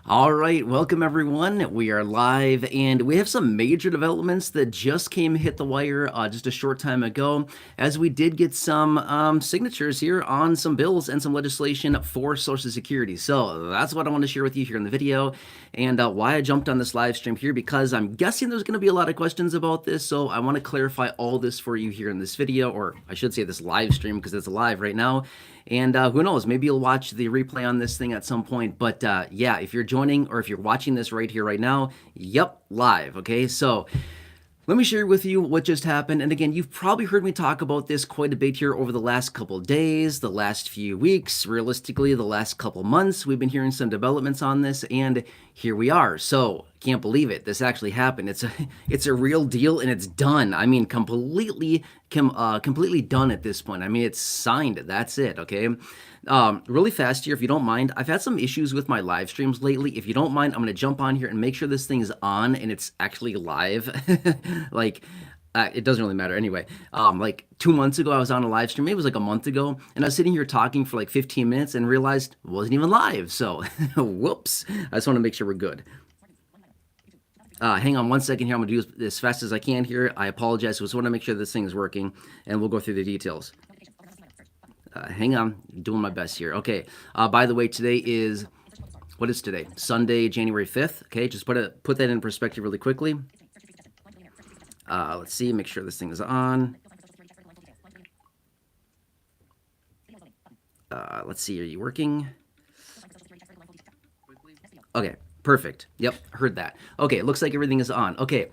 All right, welcome everyone. We are live and we have some major developments that just hit the wire just a short time ago, as we did get some signatures here on some bills and some legislation for Social Security. So that's what I want to share with you here in the video, and why I jumped on this live stream here, because I'm guessing there's going to be a lot of questions about this. So I want to clarify all this for you here in this video, or I should say this live stream, because it's live right now. And who knows, maybe you'll watch the replay on this thing at some point. But yeah, if you're joining or if you're watching this right here, right now, yep, live. Okay, so let me share with you what just happened. And again, you've probably heard me talk about this quite a bit here over the last couple days, the last few weeks, realistically, the last couple months. We've been hearing some developments on this, and here we are. So can't believe it. This actually happened. It's a real deal, and it's done. I mean, completely done at this point. I mean, it's signed. That's it. Okay. Really fast here, if you don't mind. I've had some issues with my live streams lately. If you don't mind, I'm going to jump on here and make sure this thing is on and it's actually live. like, it doesn't really matter anyway. Like 2 months ago, I was on a live stream. Maybe it was like a month ago, and I was sitting here talking for like 15 minutes and realized it wasn't even live. So, whoops. I just want to make sure we're good. Hang on one second here. I'm going to do this as fast as I can here. I apologize. I just want to make sure this thing is working, and we'll go through the details. Hang on. Doing my best here. Okay. By the way, today is, what is today? Sunday, January 5th. Okay, just put that in perspective really quickly. Let's see. Make sure this thing is on. Let's see. Are you working? Okay. Perfect. Yep, heard that. Okay, looks like everything is on. Okay,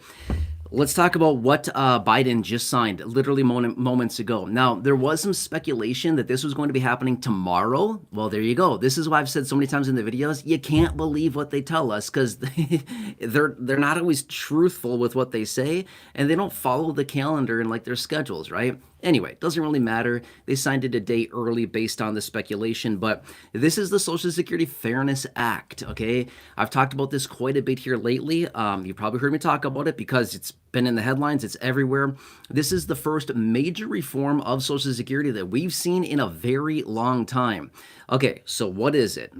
let's talk about what Biden just signed literally moments ago. Now, there was some speculation that this was going to be happening tomorrow. Well, there you go. This is why I've said so many times in the videos, you can't believe what they tell us, because they're not always truthful with what they say, and they don't follow the calendar and like their schedules, right? Anyway, doesn't really matter. They signed it a day early based on the speculation, but this is the Social Security Fairness Act, okay? I've talked about this quite a bit here lately. You probably heard me talk about it because it's been in the headlines. It's everywhere. This is the first major reform of Social Security that we've seen in a very long time. Okay, so what is it?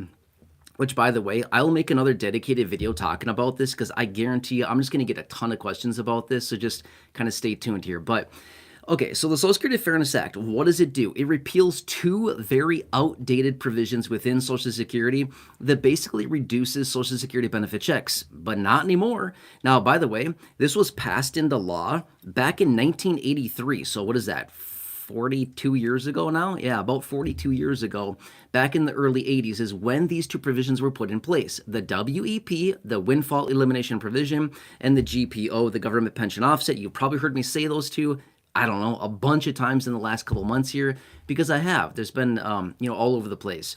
Which, by the way, I'll make another dedicated video talking about this, because I guarantee you I'm just going to get a ton of questions about this, so just kind of stay tuned here. But okay, so the Social Security Fairness Act, what does it do? It repeals two very outdated provisions within Social Security that basically reduces Social Security benefit checks, but not anymore. Now, by the way, this was passed into law back in 1983. So what is that? 42 years ago now? Yeah, about 42 years ago, back in the early 80s, is when these two provisions were put in place. The WEP, the Windfall Elimination Provision, and the GPO, the Government Pension Offset. You probably heard me say those two, I don't know, a bunch of times in the last couple months here, because I have. There's been, all over the place.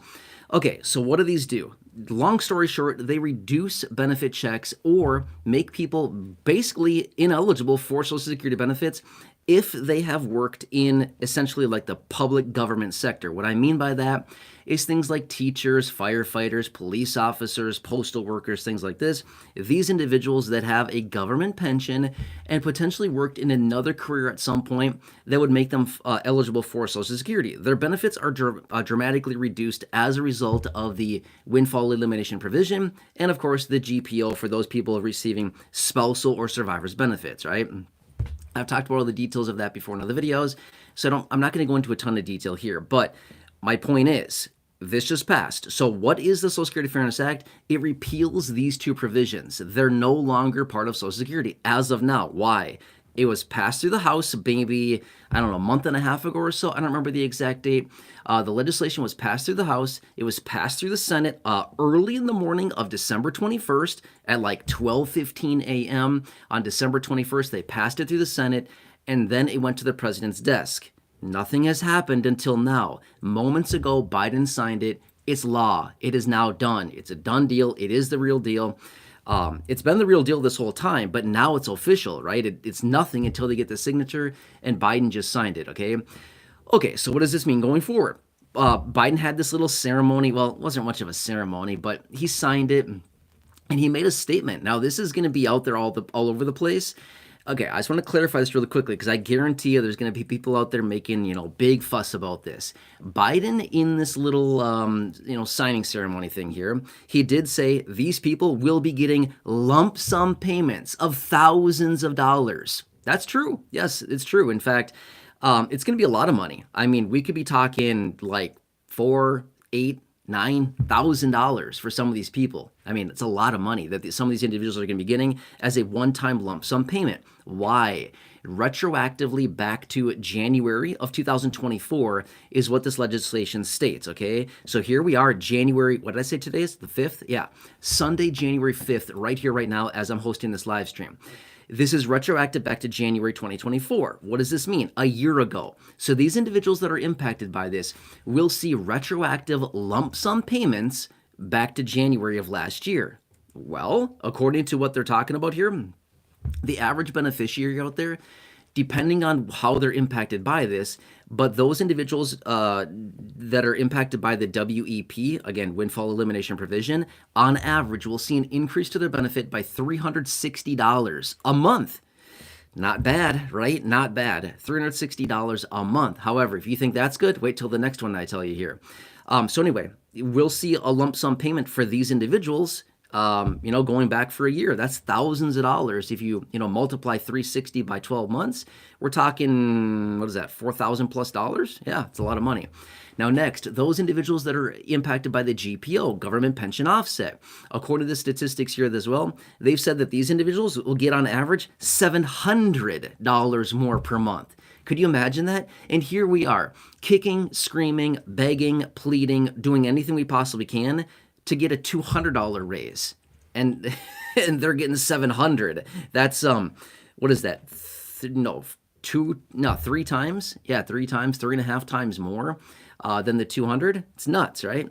Okay, so what do these do? Long story short, they reduce benefit checks or make people basically ineligible for Social Security benefits if they have worked in essentially like the public government sector. What I mean by that is things like teachers, firefighters, police officers, postal workers, things like this. These individuals that have a government pension and potentially worked in another career at some point that would make them eligible for Social Security. Their benefits are dramatically reduced as a result of the windfall elimination provision, and of course the GPO for those people receiving spousal or survivor's benefits, right? I've talked about all the details of that before in other videos, so I'm not going to go into a ton of detail here, but my point is, this just passed. So what is the Social Security Fairness Act? It repeals these two provisions. They're no longer part of Social Security as of now. Why? It was passed through the House maybe, I don't know, a month and a half ago or so. I don't remember the exact date. The legislation was passed through the House. It was passed through the Senate early in the morning of December 21st at like 12:15 a.m. on December 21st. They passed it through the Senate, and then it went to the president's desk. Nothing has happened until now. Moments ago, Biden signed it. It's law. It is now done. It's a done deal. It is the real deal. It's been the real deal this whole time, but now it's official, right? It's nothing until they get the signature, and Biden just signed it, okay? Okay, so what does this mean going forward? Biden had this little ceremony. Well, it wasn't much of a ceremony, but he signed it, and he made a statement. Now, this is going to be out there all over the place. Okay, I just want to clarify this really quickly because I guarantee you there's going to be people out there making, big fuss about this. Biden, in this little, signing ceremony thing here, he did say these people will be getting lump sum payments of thousands of dollars. That's true. Yes, it's true. In fact, it's going to be a lot of money. I mean, we could be talking like four, eight, $9,000 for some of these people. I mean, it's a lot of money that some of these individuals are going to be getting as a one-time lump sum payment. Why? Retroactively back to January of 2024 is what this legislation states, okay? So here we are, January, what did I say today is? The 5th? Yeah, Sunday, January 5th, right here, right now, as I'm hosting this live stream. This is retroactive back to January 2024. What does this mean? A year ago. So these individuals that are impacted by this will see retroactive lump sum payments back to January of last year. Well, according to what they're talking about here, the average beneficiary out there, depending on how they're impacted by this, but those individuals that are impacted by the WEP, again, windfall elimination provision, on average will see an increase to their benefit by $360 a month. Not bad, right? Not bad. $360 a month. However, if you think that's good, wait till the next one I tell you here. So anyway, we'll see a lump sum payment for these individuals going back for a year. That's thousands of dollars. If you multiply 360 by 12 months, we're talking, what is that, $4,000 plus dollars? Yeah, it's a lot of money. Now next, those individuals that are impacted by the GPO, government pension offset. According to the statistics here as well, they've said that these individuals will get on average $700 more per month. Could you imagine that? And here we are, kicking, screaming, begging, pleading, doing anything we possibly can to get a $200 raise, and they're getting $700. That's what is that? Three times? Yeah, 3.5 times more than the 200. It's nuts, right?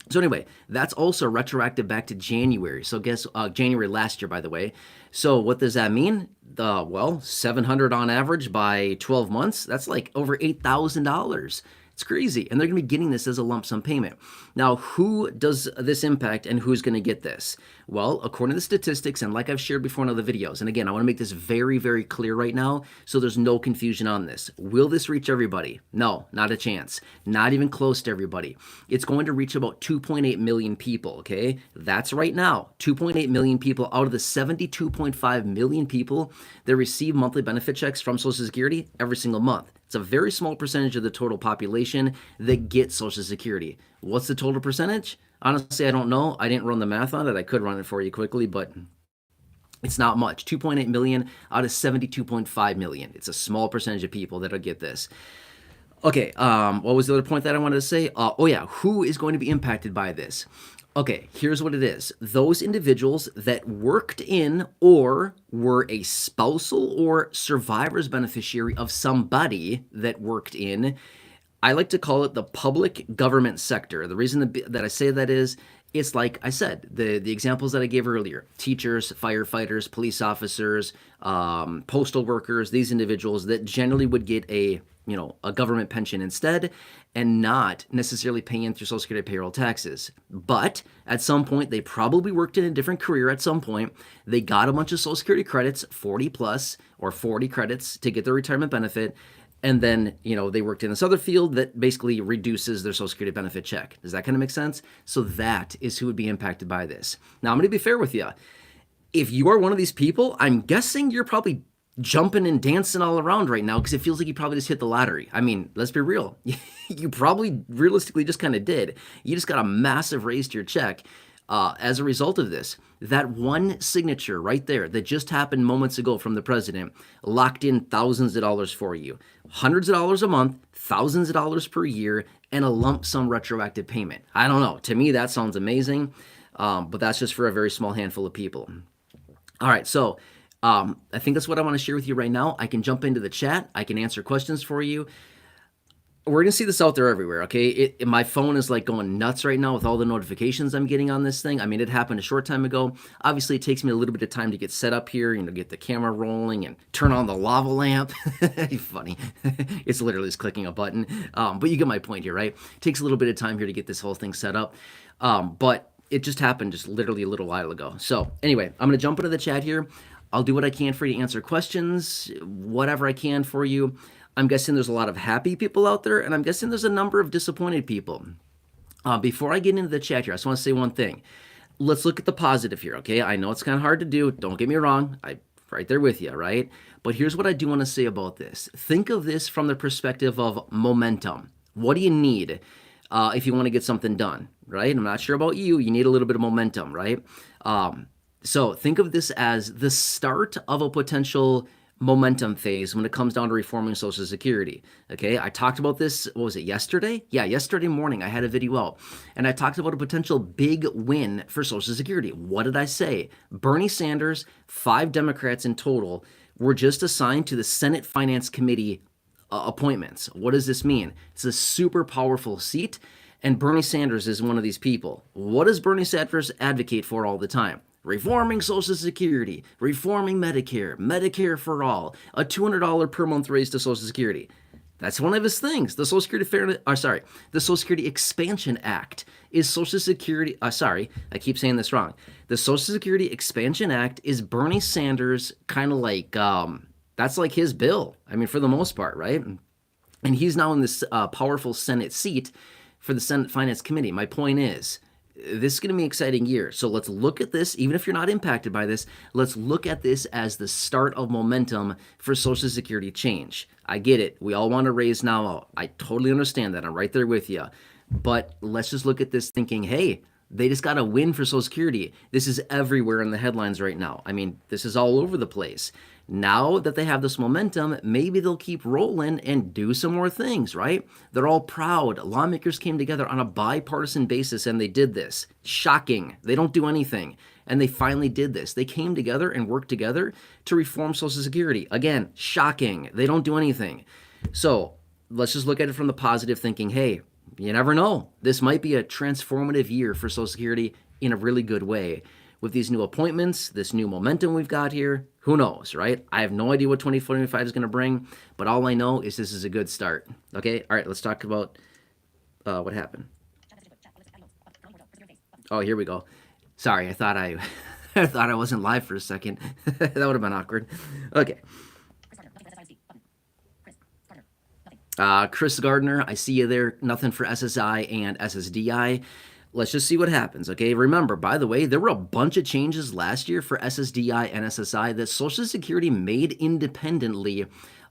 So anyway, that's also retroactive back to January. So January last year, by the way. So what does that mean? Well, $700 on average by 12 months. That's like over $8,000. It's crazy. And they're going to be getting this as a lump sum payment. Now, who does this impact and who's going to get this? Well, according to the statistics, and like I've shared before in other videos, and again, I want to make this very, very clear right now so there's no confusion on this. Will this reach everybody? No, not a chance. Not even close to everybody. It's going to reach about 2.8 million people, okay? That's right now. 2.8 million people out of the 72.5 million people that receive monthly benefit checks from Social Security every single month. It's a very small percentage of the total population that gets Social Security. What's the total percentage? Honestly, I don't know. I didn't run the math on it. I could run it for you quickly, but it's not much. 2.8 million out of 72.5 million. It's a small percentage of people that'll get this. Okay, what was the other point that I wanted to say? Who is going to be impacted by this? Okay, here's what it is. Those individuals that worked in or were a spousal or survivor's beneficiary of somebody that worked in, I like to call it the public government sector. The reason that I say that is, it's like I said, the examples that I gave earlier, teachers, firefighters, police officers, postal workers, these individuals that generally would get a government pension instead and not necessarily paying through Social Security payroll taxes. But at some point, they probably worked in a different career at some point. They got a bunch of Social Security credits, 40 plus or 40 credits to get their retirement benefit. And then, they worked in this other field that basically reduces their Social Security benefit check. Does that kind of make sense? So that is who would be impacted by this. Now, I'm going to be fair with you. If you are one of these people, I'm guessing you're probably jumping and dancing all around right now because it feels like you probably just hit the lottery. I mean, let's be real. You probably realistically just kind of did. You just got a massive raise to your check as a result of this. That one signature right there that just happened moments ago from the president locked in thousands of dollars for you. Hundreds of dollars a month, thousands of dollars per year, and a lump sum retroactive payment. I don't know. To me, that sounds amazing, but that's just for a very small handful of people. All right, so I think that's what I want to share with you right now. I can jump into the chat. I can answer questions for you. We're going to see this out there everywhere, okay? My phone is like going nuts right now with all the notifications I'm getting on this thing. I mean, it happened a short time ago. Obviously, it takes me a little bit of time to get set up here, get the camera rolling and turn on the lava lamp. Funny. It's literally just clicking a button. But you get my point here, right? It takes a little bit of time here to get this whole thing set up. But it just happened just literally a little while ago. So anyway, I'm going to jump into the chat here. I'll do what I can for you to answer questions, whatever I can for you. I'm guessing there's a lot of happy people out there, and I'm guessing there's a number of disappointed people. Before I get into the chat here, I just want to say one thing. Let's look at the positive here, okay? I know it's kind of hard to do. Don't get me wrong. I'm right there with you, right? But here's what I do want to say about this. Think of this from the perspective of momentum. What do you need if you want to get something done, right? I'm not sure about you. You need a little bit of momentum, right? So think of this as the start of a potential momentum phase when it comes down to reforming Social Security. Okay, I talked about this, what was it, yesterday? Yeah, yesterday morning I had a video out, and I talked about a potential big win for Social Security. What did I say? Bernie Sanders, 5 Democrats in total, were just assigned to the Senate Finance Committee appointments. What does this mean? It's a super powerful seat, and Bernie Sanders is one of these people. What does Bernie Sanders advocate for all the time? Reforming Social Security, reforming Medicare, Medicare for all, a $200 per month raise to Social Security. That's one of his things. The Social Security the Social Security Expansion Act is Social Security. I keep saying this wrong. The Social Security Expansion Act is Bernie Sanders kind of like that's like his bill. I mean, for the most part, right? And he's now in this powerful Senate seat for the Senate Finance Committee. My point is, this is going to be an exciting year. So let's look at this, even if you're not impacted by this, let's look at this as the start of momentum for Social Security change. I get it. We all want to raise now. I totally understand that. I'm right there with you. But let's just look at this thinking, hey, they just got a win for Social Security. This is everywhere in the headlines right now. I mean, this is all over the place. Now that they have this momentum, maybe they'll keep rolling and do some more things, right? They're all proud. Lawmakers came together on a bipartisan basis and they did this. Shocking. They don't do anything. And they finally did this. They came together and worked together to reform Social Security. Again, shocking. They don't do anything. So let's just look at it from the positive, thinking, hey, you never know. This might be a transformative year for Social Security in a really good way. With these new appointments, this new momentum we've got here, who knows, right? I have no idea what 2025 is going to bring, but all I know is this is a good start. Okay, all right, let's talk about what happened. Oh, here we go. Sorry, I thought I wasn't live for a second. That would have been awkward. Okay. Chris Gardner, I see you there. Nothing for SSI and SSDI. Let's just see what happens, okay? Remember, by the way, there were a bunch of changes last year for SSDI and SSI that Social Security made independently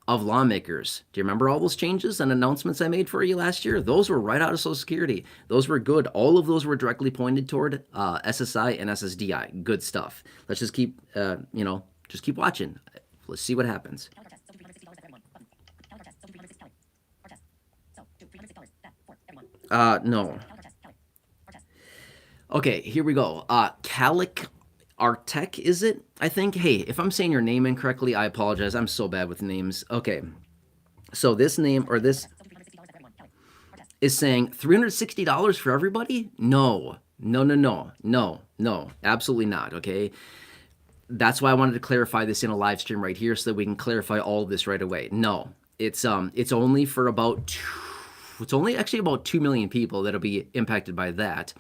of lawmakers. Do you remember all those changes and announcements I made for you last year? Those were right out of Social Security. Those were good. All of those were directly pointed toward SSI and SSDI. Good stuff. Let's just keep, just keep watching. Let's see what happens. No. Okay, here we go. Calic Artec, is it? I think. Hey, if I'm saying your name incorrectly, I apologize. I'm so bad with names. Okay. So this name, or this, is saying $360 for everybody? No. No. Absolutely not, okay? That's why I wanted to clarify this in a live stream right here so that we can clarify all of this right away. No. It's only for about it's only actually about 2 million people that'll be impacted by that.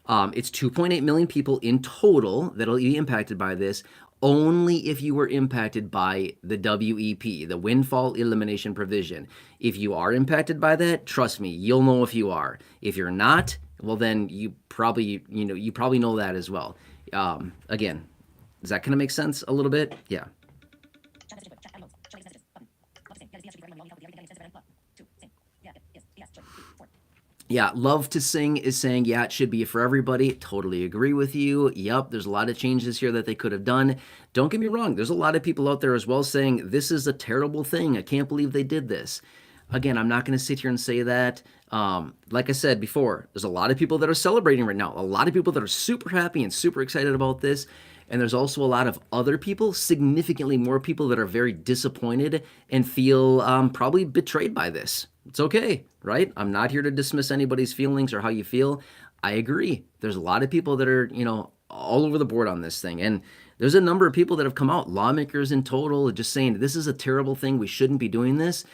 It's 2.8 million people in total that'll be impacted by this, only if you were impacted by the WEP, the Windfall Elimination Provision. If you are impacted by that, trust me, you'll know if you are. If you're not, well then you probably know that as well. Again, does that kind of make sense a little bit? Yeah. Yeah, Love to Sing is saying, yeah, it should be for everybody. Totally agree with you. Yep, there's a lot of changes here that they could have done. Don't get me wrong. There's a lot of people out there as well saying, this is a terrible thing. I can't believe they did this. Again, I'm not going to sit here and say that. Like I said before, there's a lot of people that are celebrating right now. A lot of people that are super happy and super excited about this. And there's also a lot of other people, significantly more people that are very disappointed and feel probably betrayed by this. It's okay, right? I'm not here to dismiss anybody's feelings or how you feel. I agree. There's a lot of people that are, all over the board on this thing. And there's a number of people that have come out, lawmakers in total, just saying this is a terrible thing. We shouldn't be doing this.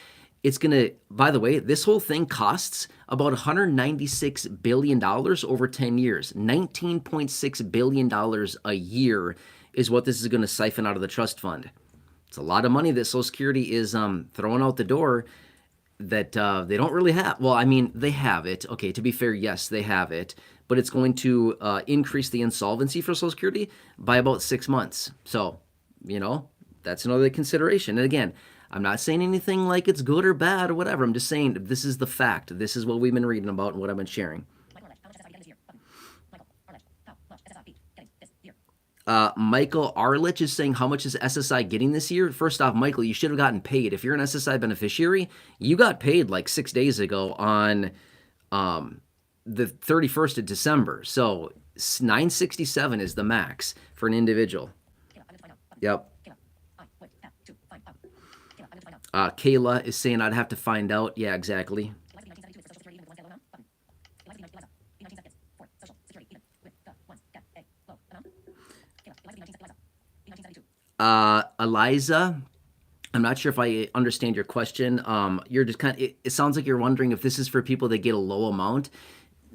It's going to, by the way, this whole thing costs about $196 billion over 10 years, $19.6 billion a year is what this is going to siphon out of the trust fund. It's a lot of money that Social Security is throwing out the door that they don't really have. Well, I mean, they have it. Okay, to be fair, yes, they have it. But it's going to increase the insolvency for Social Security by about 6 months. So, that's another consideration. And again, I'm not saying anything like it's good or bad or whatever. I'm just saying this is the fact. This is what we've been reading about and what I've been sharing. Michael Arlich is saying, how much is SSI getting this year? First off, Michael, you should have gotten paid. If you're an SSI beneficiary, you got paid like 6 days ago on the 31st of December. So $967 is the max for an individual. Yep. Kayla is saying I'd have to find out. Yeah, exactly. Eliza, I'm not sure if I understand your question. You're just it sounds like you're wondering if this is for people that get a low amount.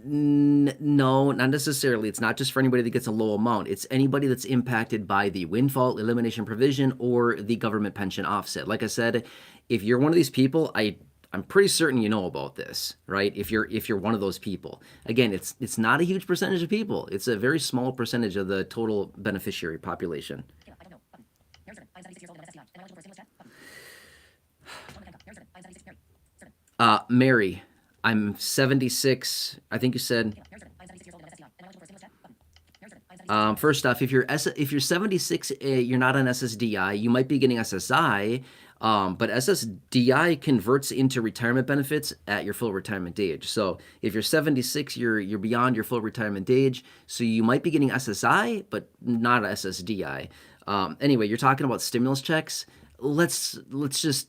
No, not necessarily. It's not just for anybody that gets a low amount. It's anybody that's impacted by the windfall elimination provision or the government pension offset. Like I said, if you're one of these people, I'm pretty certain you know about this, right? If you're one of those people. Again, it's not a huge percentage of people. It's a very small percentage of the total beneficiary population. Mary, I'm 76. I think you said. First off, if you're 76, you're not on SSDI. You might be getting SSI, but SSDI converts into retirement benefits at your full retirement age. So if you're 76, you're beyond your full retirement age. So you might be getting SSI, but not SSDI. Anyway, you're talking about stimulus checks. Let's just.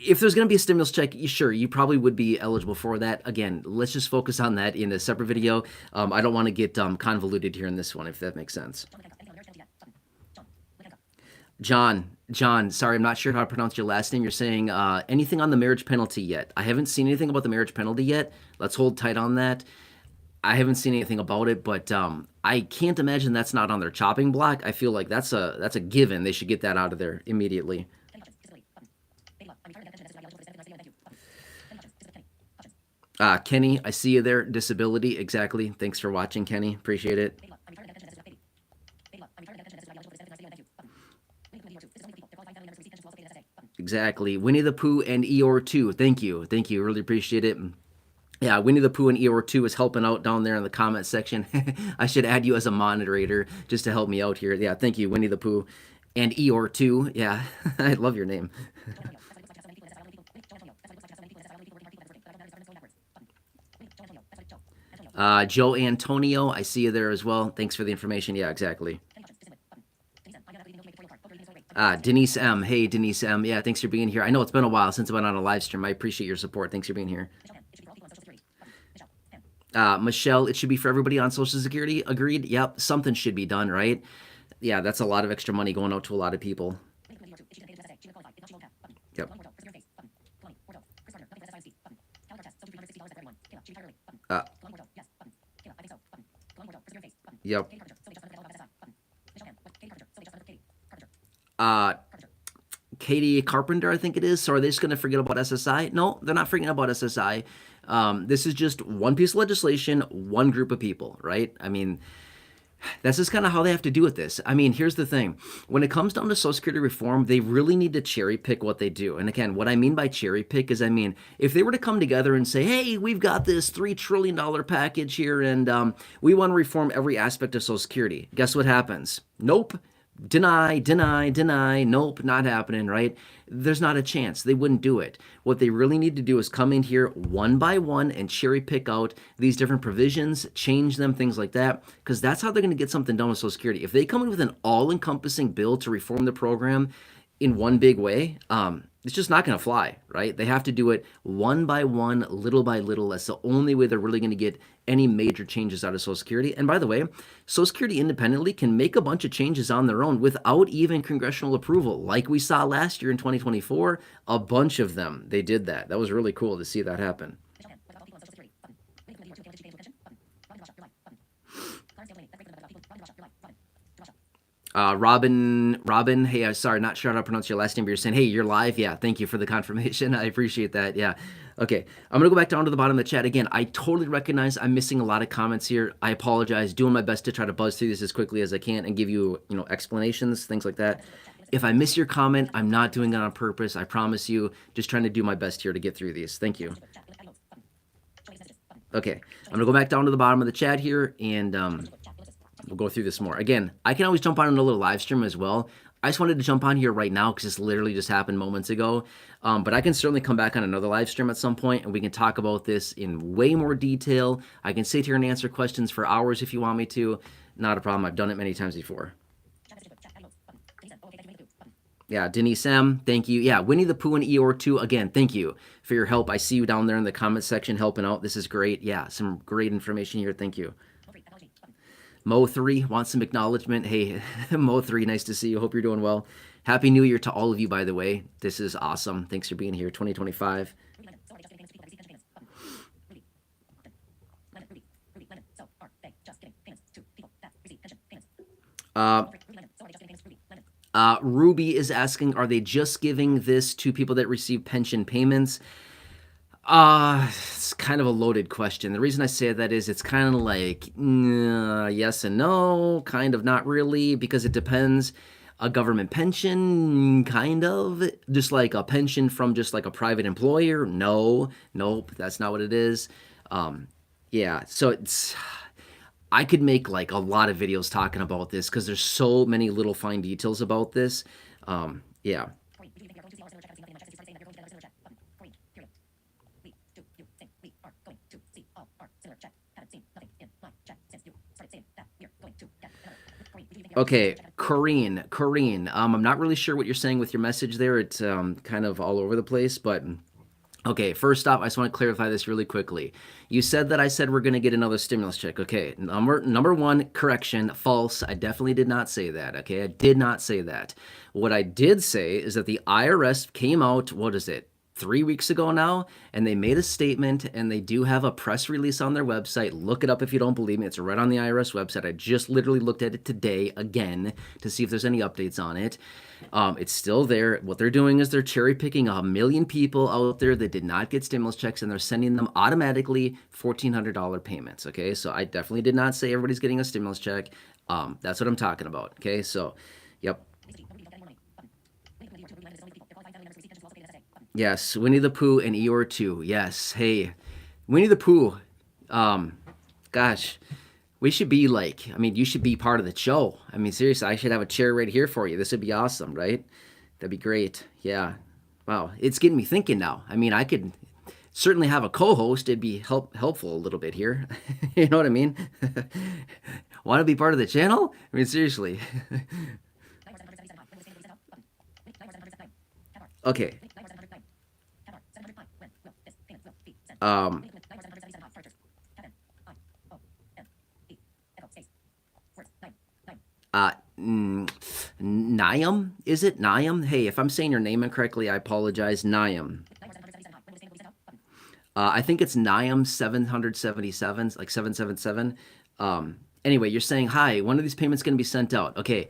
If there's going to be a stimulus check, sure, you probably would be eligible for that. Again, let's just focus on that in a separate video. I don't want to get convoluted here in this one, if that makes sense. John, sorry, I'm not sure how to pronounce your last name. You're saying anything on the marriage penalty yet? I haven't seen anything about the marriage penalty yet. Let's hold tight on that. I haven't seen anything about it, but I can't imagine that's not on their chopping block. I feel like that's a given. They should get that out of there immediately. Kenny, I see you there. Disability, exactly. Thanks for watching, Kenny. Appreciate it. Exactly. Winnie the Pooh and Eeyore 2. Thank you. Really appreciate it. Yeah, Winnie the Pooh and Eeyore 2 is helping out down there in the comment section. I should add you as a moderator just to help me out here. Yeah, thank you, Winnie the Pooh and Eeyore 2. Yeah, I love your name. Joe Antonio, I see you there as well. Thanks for the information. Yeah, exactly. Denise M. Hey, Denise M. Yeah, thanks for being here. I know it's been a while since I've been on a live stream. I appreciate your support. Thanks for being here. Michelle, it should be for everybody on Social Security. Agreed? Yep, something should be done, right? Yeah, that's a lot of extra money going out to a lot of people. Yep. Yep. Katie Carpenter, I think it is. So are they just going to forget about SSI? No, they're not forgetting about SSI. This is just one piece of legislation, one group of people, right? I mean, that's just kind of how they have to do with this. I mean, here's the thing. When it comes down to Social Security reform, they really need to cherry pick what they do. And again, what I mean by cherry pick is, I mean, if they were to come together and say, hey, we've got this $3 trillion package here and we want to reform every aspect of Social Security, guess what happens? Nope. Deny, nope, not happening, right? There's not a chance. They wouldn't do it. What they really need to do is come in here one by one and cherry pick out these different provisions, change them, things like that, because that's how they're going to get something done with Social Security. If they come in with an all-encompassing bill to reform the program in one big way, it's just not going to fly, right? They have to do it one by one, little by little. That's the only way they're really going to get any major changes out of Social Security. And by the way, Social Security independently can make a bunch of changes on their own without even congressional approval. Like we saw last year in 2024, a bunch of them, they did that. That was really cool to see that happen. Robin, hey, I'm sorry, not sure how to pronounce your last name, but you're saying, hey, you're live. Yeah, thank you for the confirmation. I appreciate that. Yeah. Okay. I'm going to go back down to the bottom of the chat again. I totally recognize I'm missing a lot of comments here. I apologize. Doing my best to try to buzz through this as quickly as I can and give you, explanations, things like that. If I miss your comment, I'm not doing it on purpose. I promise you. Just trying to do my best here to get through these. Thank you. Okay. I'm going to go back down to the bottom of the chat here and we'll go through this more. Again, I can always jump on another live stream as well. I just wanted to jump on here right now because this literally just happened moments ago. But I can certainly come back on another live stream at some point and we can talk about this in way more detail. I can sit here and answer questions for hours if you want me to. Not a problem. I've done it many times before. Yeah, Denise M, thank you. Yeah, Winnie the Pooh and Eeyore 2, again, thank you for your help. I see you down there in the comment section helping out. This is great. Yeah, some great information here. Thank you. Mo3 wants some acknowledgement. Hey, Mo3, nice to see you. Hope you're doing well. Happy New Year to all of you, by the way. This is awesome. Thanks for being here, 2025. Ruby is asking, are they just giving this to people that receive pension payments? It's kind of a loaded question. The reason I say that is it's kind of like yes and no, kind of not really, because it depends. A government pension, kind of, just like a pension from just like a private employer. No, nope, that's not what it is. Yeah, so I could make like a lot of videos talking about this because there's so many little fine details about this. Yeah. Okay, Corrine. I'm not really sure what you're saying with your message there. It's kind of all over the place, but okay, first off, I just want to clarify this really quickly. You said that I said we're going to get another stimulus check. Okay, number one, correction, false. I definitely did not say that. Okay, I did not say that. What I did say is that the IRS came out, what is it, 3 weeks ago now, and they made a statement, and they do have a press release on their website. Look it up if you don't believe me. It's right on the IRS website. I just literally looked at it today again to see if there's any updates on it. It's still there. What they're doing is they're cherry picking 1 million people out there that did not get stimulus checks, and they're sending them automatically $1,400 payments. Okay, so I definitely did not say everybody's getting a stimulus check. That's what I'm talking about. Okay, so yep. Yes, Winnie the Pooh and Eeyore 2. Yes, hey, Winnie the Pooh. Gosh, we should be like, I mean, you should be part of the show. I mean, seriously, I should have a chair right here for you. This would be awesome, right? That'd be great. Yeah. Wow, it's getting me thinking now. I mean, I could certainly have a co-host. It'd be helpful a little bit here. You know what I mean? Want to be part of the channel? I mean, seriously. Okay. Um, Niam, is it Niam? Hey, if I'm saying your name incorrectly, I apologize. Niam. I think it's Niam 777, like 777. Anyway, you're saying, hi, when are these payments going to be sent out? Okay,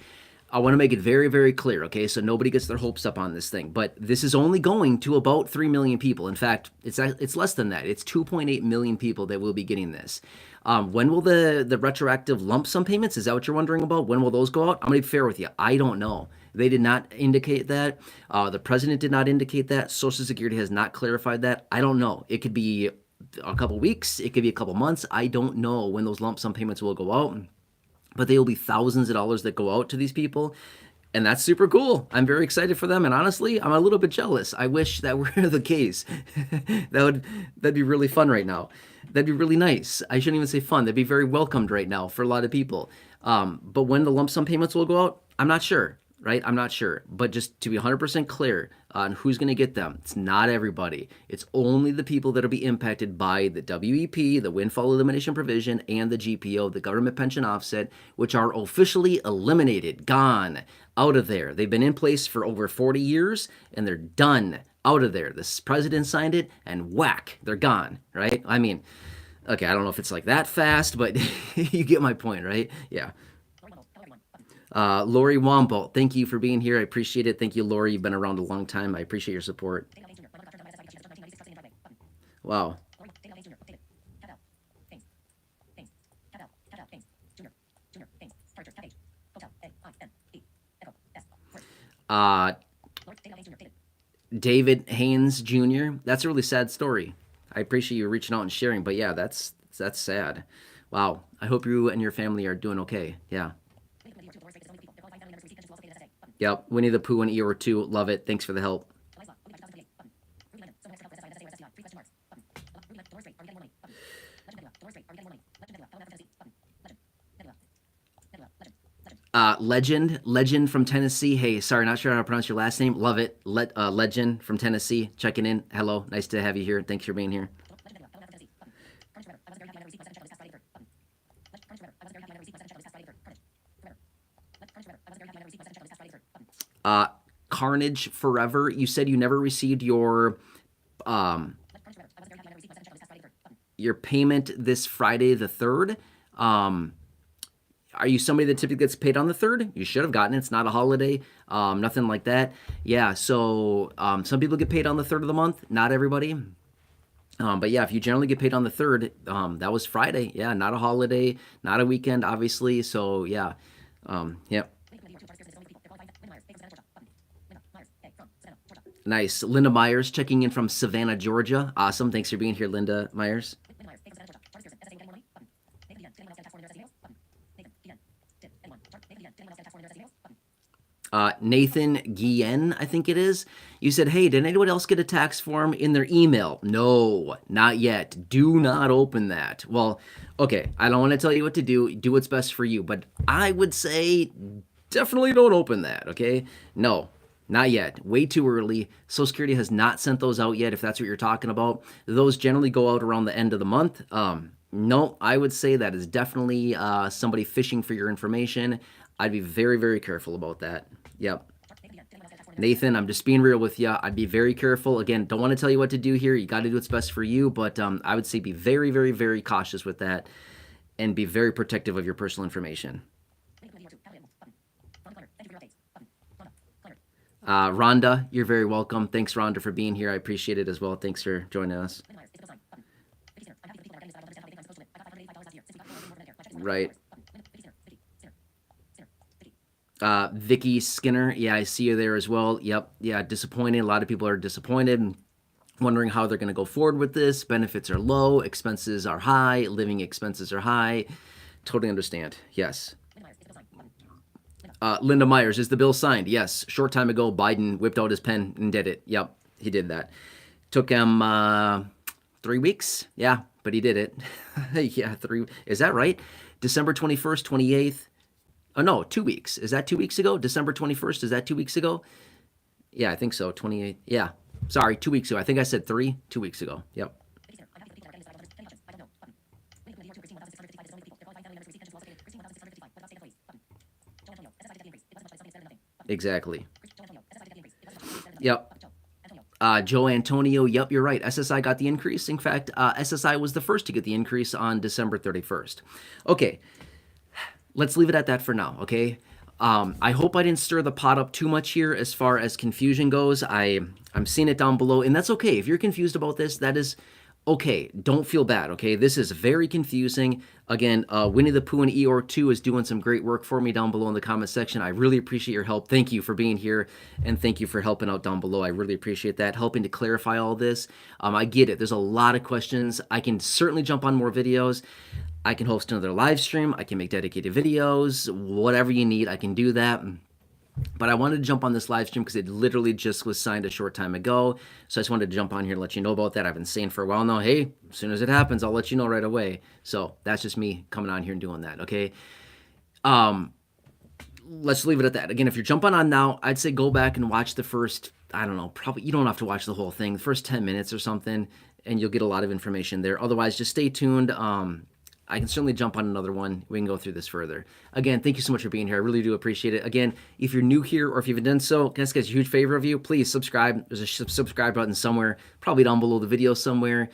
I want to make it very, very clear, okay? So nobody gets their hopes up on this thing. But this is only going to about 3 million people. In fact, it's less than that. It's 2.8 million people that will be getting this. When will the retroactive lump sum payments, is that what you're wondering about? When will those go out? I'm going to be fair with you. I don't know. They did not indicate that. The president did not indicate that. Social Security has not clarified that. I don't know. It could be a couple weeks. It could be a couple months. I don't know when those lump sum payments will go out. But they will be thousands of dollars that go out to these people. And that's super cool. I'm very excited for them. And honestly, I'm a little bit jealous. I wish that were the case. That'd be really fun right now. That'd be really nice. I shouldn't even say fun. That'd be very welcomed right now for a lot of people. But when the lump sum payments will go out, I'm not sure, right? I'm not sure. But just to be 100% clear on who's going to get them, it's not everybody. It's only the people that will be impacted by the WEP, the windfall elimination provision, and the GPO, the government pension offset, which are officially eliminated, gone, out of there. They've been in place for over 40 years, and they're done, out of there. The president signed it, and whack, they're gone, right? I mean, okay, I don't know if it's like that fast, but you get my point, right? Yeah. Lori Womble, thank you for being here. I appreciate it. Thank you, Lori. You've been around a long time. I appreciate your support. Wow. Uh, David Haynes Jr. That's a really sad story. I appreciate you reaching out and sharing, but yeah, that's sad. Wow. I hope you and your family are doing okay. Yeah. Yep. Winnie the Pooh and Eeyore 2. Love it. Thanks for the help. Legend from Tennessee. Hey, sorry, not sure how to pronounce your last name. Love it. Legend from Tennessee, checking in. Hello, nice to have you here. Thanks for being here. Carnage Forever. You said you never received um, your payment this Friday the 3rd. Are you somebody that typically gets paid on the 3rd? You should have gotten it. It's not a holiday, nothing like that. Yeah, so some people get paid on the 3rd of the month, not everybody. But yeah, if you generally get paid on the 3rd, that was Friday. Yeah, not a holiday, not a weekend, obviously. So yeah, yep. Nice. Linda Myers checking in from Savannah, Georgia. Awesome. Thanks for being here, Linda Myers. Nathan Guillen, I think it is. You said, hey, did anyone else get a tax form in their email? No, not yet. Do not open that. Well, okay, I don't want to tell you what to do. Do what's best for you. But I would say definitely don't open that, okay? No, not yet. Way too early. Social Security has not sent those out yet, if that's what you're talking about. Those generally go out around the end of the month. No, I would say that is definitely somebody fishing for your information. I'd be very, very careful about that. Yep. Nathan, I'm just being real with you. I'd be very careful. Again, don't want to tell you what to do here. You got to do what's best for you. But I would say be very, very, very cautious with that and be very protective of your personal information. Rhonda, you're very welcome. Thanks, Rhonda, for being here. I appreciate it as well. Thanks for joining us. Right. Vicky Skinner. Yeah, I see you there as well. Yep. Yeah, disappointed. A lot of people are disappointed, wondering how they're going to go forward with this. Benefits are low, expenses are high, living expenses are high. Totally understand. Yes. Linda Myers, is the bill signed? Yes. Short time ago, Biden whipped out his pen and did it. Yep, he did that. Took him 3 weeks. Yeah, but he did it. Yeah, 3. Is that right? December 21st, 28th. Oh, no, 2 weeks. Is that 2 weeks ago? December 21st, is that 2 weeks ago? Yeah, I think so. 28. Yeah. Sorry, 2 weeks ago. I think I said 3. 2 weeks ago. Yep. Exactly. Yep. Joe Antonio, yep, you're right. SSI got the increase. In fact, SSI was the first to get the increase on December 31st. Okay. Let's leave it at that for now, okay? I hope I didn't stir the pot up too much here as far as confusion goes. I'm seeing it down below, and that's okay. If you're confused about this, that is okay. Don't feel bad, okay? This is very confusing. Again, Winnie the Pooh and Eeyore 2 is doing some great work for me down below in the comment section. I really appreciate your help. Thank you for being here, and thank you for helping out down below. I really appreciate that, helping to clarify all this. I get it. There's a lot of questions. I can certainly jump on more videos. I can host another live stream. I can make dedicated videos. Whatever you need, I can do that. But I wanted to jump on this live stream because it literally just was signed a short time ago. So I just wanted to jump on here and let you know about that. I've been saying for a while now, hey, as soon as it happens, I'll let you know right away. So that's just me coming on here and doing that, okay? Let's leave it at that. Again, if you're jumping on now, I'd say go back and watch the first, I don't know, probably you don't have to watch the whole thing, the first 10 minutes or something, and you'll get a lot of information there. Otherwise, just stay tuned. I can certainly jump on another one. We can go through this further. Again, thank you so much for being here. I really do appreciate it. Again, if you're new here or if you haven't done so, can I ask a huge favor of you? Please subscribe. There's a subscribe button somewhere, probably down below the video somewhere.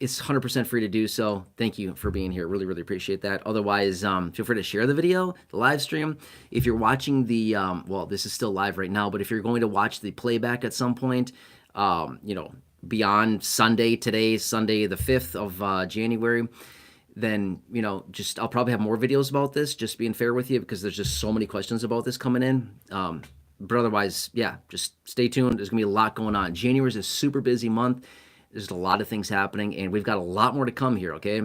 it's 100% free to do so. Thank you for being here. Really, really appreciate that. Otherwise, feel free to share the video, the live stream. If you're watching the, well, this is still live right now, but if you're going to watch the playback at some point, you know, beyond Sunday, today, Sunday the 5th of January, then, you know, just I'll probably have more videos about this, just being fair with you, because there's just so many questions about this coming in. But otherwise, yeah, just stay tuned. There's gonna be a lot going on. January is a super busy month. There's a lot of things happening, and we've got a lot more to come here. Okay.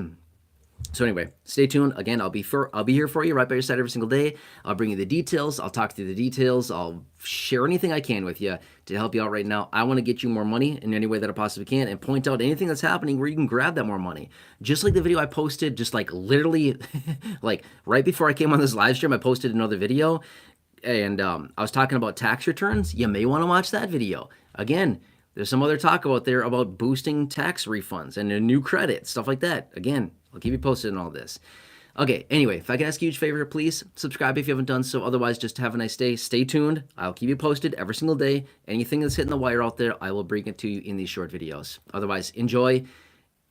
So anyway, stay tuned. Again, I'll be here for you, right by your side every single day. I'll bring you the details. I'll talk through the details. I'll share anything I can with you to help you out right now. I want to get you more money in any way that I possibly can, and point out anything that's happening where you can grab that more money. Just like the video I posted, just like literally, like right before I came on this live stream, I posted another video, and I was talking about tax returns. You may want to watch that video. Again, there's some other talk out there about boosting tax refunds and a new credit, stuff like that. Again, I'll keep you posted on all this. Okay, anyway, if I can ask you a huge favor, please subscribe if you haven't done so. Otherwise, just have a nice day. Stay tuned. I'll keep you posted every single day. Anything that's hitting the wire out there, I will bring it to you in these short videos. Otherwise, enjoy,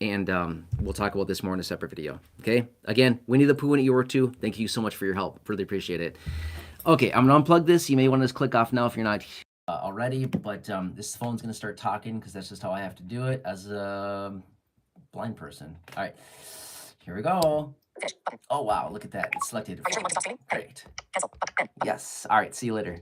and we'll talk about this more in a separate video. Okay? Again, Winnie the Pooh and you were too. Thank you so much for your help. Really appreciate it. Okay, I'm going to unplug this. You may want to just click off now if you're not already, but this phone's going to start talking because that's just how I have to do it as a blind person. All right, here we go. Oh, wow, look at that. It's selected. Great. Yes. All right, see you later.